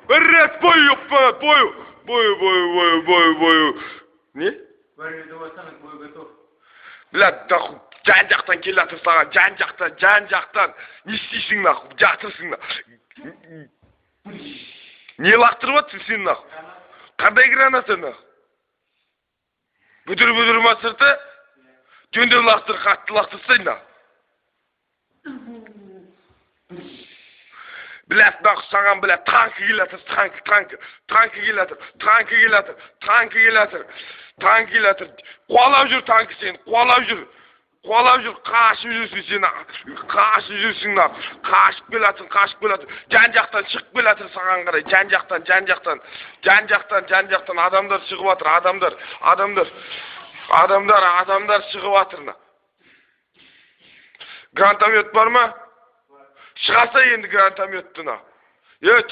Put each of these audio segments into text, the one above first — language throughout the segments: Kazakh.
Bir rет бою. Ne? Böyle de baksana boy готов. Bilad, can-jaqtan kelatır sağa, can-jaqtan. Ne isteysin la? Jatırsın la. Ne laqtırıp atsın sen la? Qanday granata la? Büdür masırtı. Göndür laqtır, qatlı laqtırsın la. Bilad, bak sağa bilad, tankı gelatır, tankı gelatır. Qolab jur tankı sen, qolab jur, qaşıp jursun sen, qaşıp jursun la. Qaşıp gelatır. Can-jaqtan çıkıp gelatır sağa qaray, can-jaqtan adamlar çıkıp atır, adamlar çıkıp atır la. Grantamyot var mı? Шығаса енді гранатометтің ақ.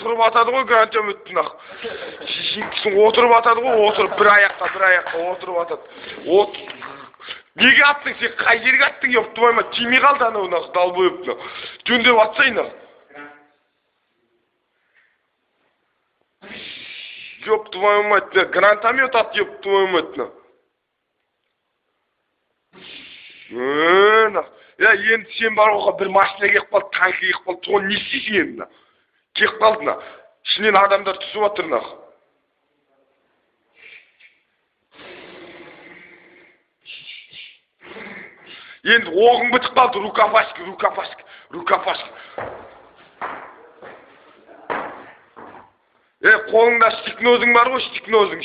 Тұрып атады ғой гранатометтің ақ. Шешінкісің отырып атады ғой, отырып бір аяққа отырып атады. Неге аттың сен, қай жерге аттың епті байма, тимей қалды анау нақ, дал бойыпты. Жөндеп атсайын ақ. Епті байма, гранатомет ат епті байма. Енді сен бар оға бір машина кеп қалды, танкі кеп қалды, тоғын не істейсің енді? Кеп қалды на. Ішінен адамдар түсіп отыр на. Енді оғың бітіп қалды, рукопашка. Қолыңда штикнозың бар ғой, штикнозың.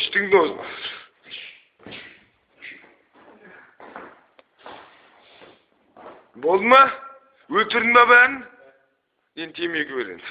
Болды ма? Өлтірдің ба бәрін? Енді темекі береді.